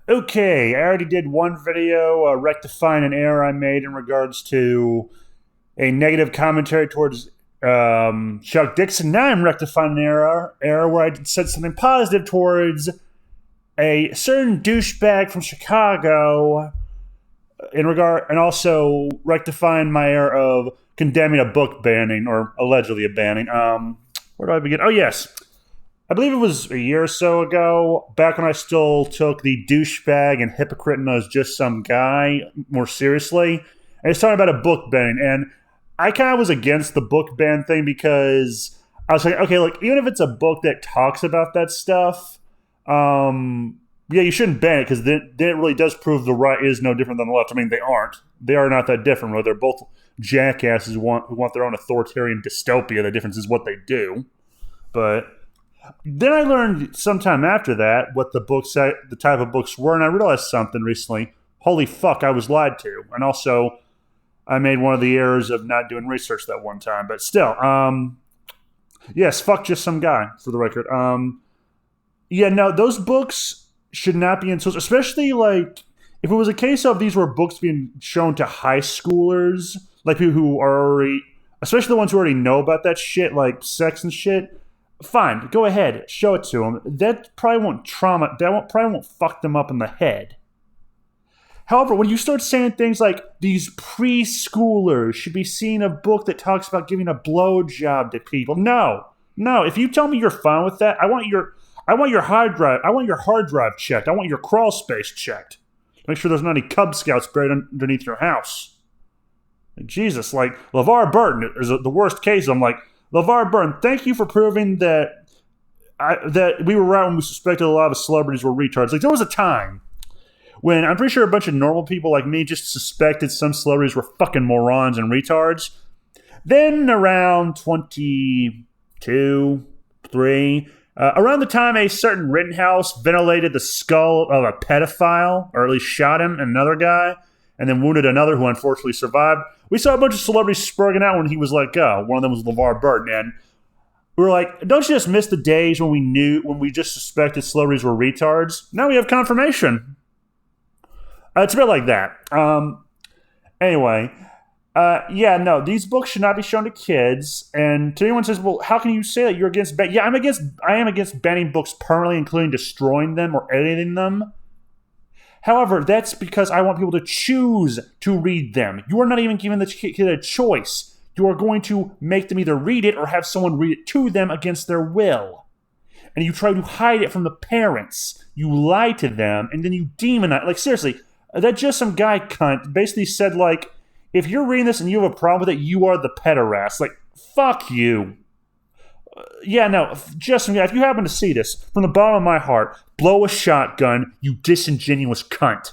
Okay, I already did one video rectifying an error I made in regards to a negative commentary towards Chuck Dixon. Now I'm rectifying an error where I said something positive towards a certain douchebag from Chicago in regard, and also rectifying my error of condemning a book banning or allegedly a banning. Where do I begin? Oh yes, I believe it was a year or so ago, back when I still took the douchebag and hypocrite and I was just some guy more seriously. And I was talking about a book ban, and I kind of was against the book ban thing because I was like, okay, like even if it's a book that talks about that stuff, yeah, you shouldn't ban it because then it really does prove the right is no different than the left. I mean, they aren't. They are not that different. Right? They're both jackasses who want their own authoritarian dystopia. The difference is what they do. But then I learned sometime after that what the type of books were, and I realized something recently. Holy fuck, I was lied to. And also, I made one of the errors of not doing research that one time. But still, yes, fuck just some guy, for the record. Yeah, no, those books should not be in schools, especially like if it was a case of these were books being shown to high schoolers, like people who are already, especially the ones who already know about that shit, like sex and shit. Fine, go ahead, show it to them. That probably won't probably won't fuck them up in the head. However, when you start saying things like these preschoolers should be seeing a book that talks about giving a blowjob to people, no. If you tell me you're fine with that, I want your hard drive. I want your hard drive checked. I want your crawl space checked. Make sure there's not any Cub Scouts buried underneath your house. Like, Jesus, like LeVar Burton is the worst case. I'm like, LeVar Burton, thank you for proving that that we were right when we suspected a lot of celebrities were retards. Like, there was a time when I'm pretty sure a bunch of normal people like me just suspected some celebrities were fucking morons and retards. Then around 22, 3, around the time a certain Rittenhouse ventilated the skull of a pedophile, or at least shot him and another guy, and then wounded another who unfortunately survived, we saw a bunch of celebrities spurging out when he was let go. One of them was LeVar Burton, and we were like, don't you just miss the days when we just suspected celebrities were retards? Now we have confirmation. It's a bit like that. Anyway, yeah, no, these books should not be shown to kids. And to anyone who says, well, how can you say that you're against ban? Yeah, I am against banning books permanently, including destroying them or editing them. However, that's because I want people to choose to read them. You are not even giving the kid a choice. You are going to make them either read it or have someone read it to them against their will. And you try to hide it from the parents. You lie to them, and then you demonize. Like, seriously, that just some guy cunt basically said, like, if you're reading this and you have a problem with it, you are the pederast. Like, fuck you. Yeah, no, Justin, if you happen to see this, from the bottom of my heart, blow a shotgun, you disingenuous cunt.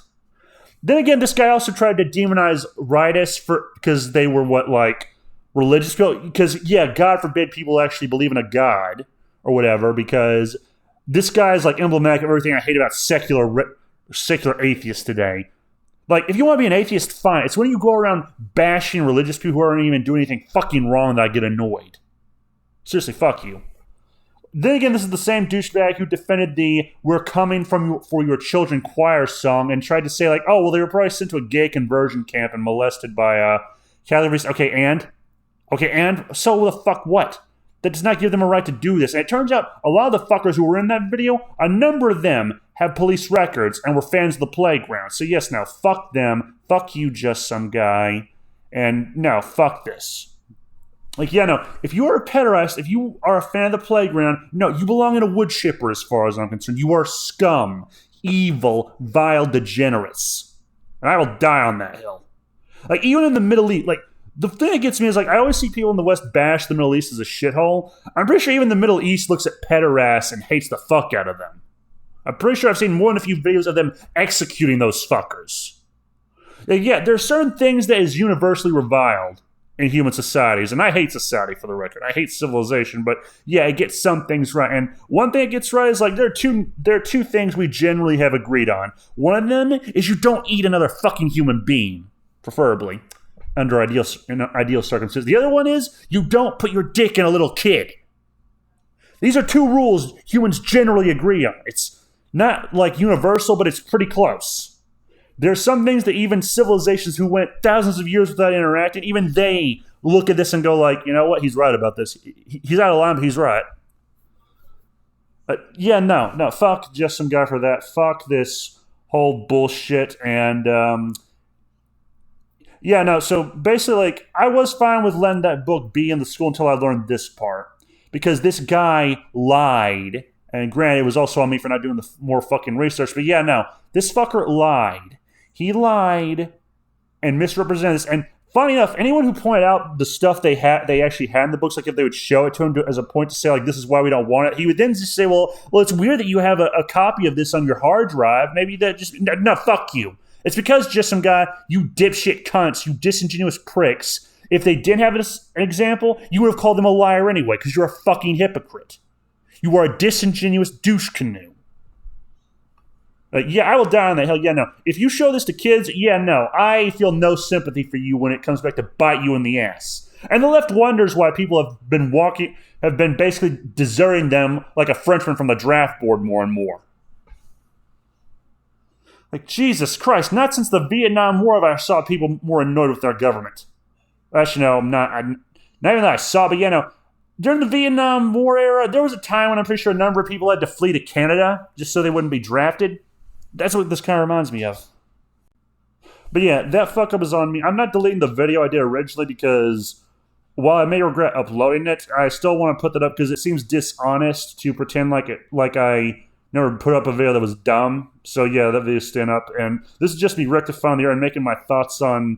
Then again, this guy also tried to demonize rightists because they were religious people. Because, yeah, God forbid people actually believe in a God or whatever, because this guy is like emblematic of everything I hate about secular atheists today. Like, if you want to be an atheist, fine. It's when you go around bashing religious people who aren't even doing anything fucking wrong that I get annoyed. Seriously, fuck you. Then again, this is the same douchebag who defended the "We're coming for your children" choir song and tried to say, like, oh, well, they were probably sent to a gay conversion camp and molested by Catholic priests. Okay, and? So the fuck what? That does not give them a right to do this. And it turns out a lot of the fuckers who were in that video, a number of them have police records and were fans of the playground. So yes, now, fuck them. Fuck you, just some guy. And no, fuck this. Like, yeah, no, if you are a pederast, if you are a fan of the playground, no, you belong in a wood chipper as far as I'm concerned. You are scum, evil, vile degenerates. And I will die on that hill. Like, even in the Middle East, like, the thing that gets me is, like, I always see people in the West bash the Middle East as a shithole. I'm pretty sure even the Middle East looks at pederasts and hates the fuck out of them. I'm pretty sure I've seen more than a few videos of them executing those fuckers. Like, yeah, there are certain things that is universally reviled in human societies, and I hate society, for the record. I hate civilization, but yeah, it gets some things right. And one thing it gets right is, like, there are two things we generally have agreed on. One of them is you don't eat another fucking human being, preferably under ideal circumstances. The other one is you don't put your dick in a little kid. These are two rules humans generally agree on. It's Not like universal, but it's pretty close. There's some things that even civilizations who went thousands of years without interacting, even they look at this and go like, you know what, he's right about this. He's out of line, but he's right. Yeah, no, fuck just some guy for that. Fuck this whole bullshit. And yeah, no. So basically, like, I was fine with letting that book be in the school until I learned this part, because this guy lied. And granted, it was also on me for not doing the more fucking research. But yeah, no, this fucker lied. He lied and misrepresented this. And funny enough, anyone who pointed out the stuff they actually had in the books, like if they would show it to him as a point to say like, this is why we don't want it, he would then just say, well, it's weird that you have a copy of this on your hard drive. Maybe that just no, fuck you. It's because just some guy, you dipshit cunts, you disingenuous pricks. If they didn't have an example, you would have called them a liar anyway, because you're a fucking hypocrite. You are a disingenuous douche canoe. Yeah, I will die on that hill. Yeah, no. If you show this to kids, yeah, no. I feel no sympathy for you when it comes back to bite you in the ass. And the left wonders why people have been basically deserting them like a Frenchman from the draft board more and more. Like, Jesus Christ, not since the Vietnam War have I saw people more annoyed with their government. Actually, no, not even that I saw, but yeah, no. During the Vietnam War era, there was a time when I'm pretty sure a number of people had to flee to Canada just so they wouldn't be drafted. That's what this kind of reminds me of. But yeah, that fuck up is on me. I'm not deleting the video I did originally because while I may regret uploading it, I still want to put that up because it seems dishonest to pretend like I never put up a video that was dumb. So yeah, that video's staying up. And this is just me rectifying the error and making my thoughts on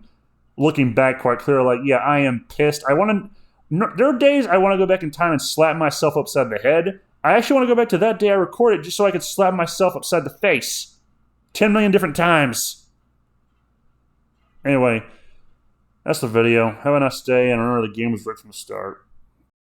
looking back quite clear. Like, yeah, I am pissed. There are days I want to go back in time and slap myself upside the head. I actually want to go back to that day I recorded just so I could slap myself upside the face 10 million different times. Anyway, that's the video. Have a nice day, and remember the game was right from the start.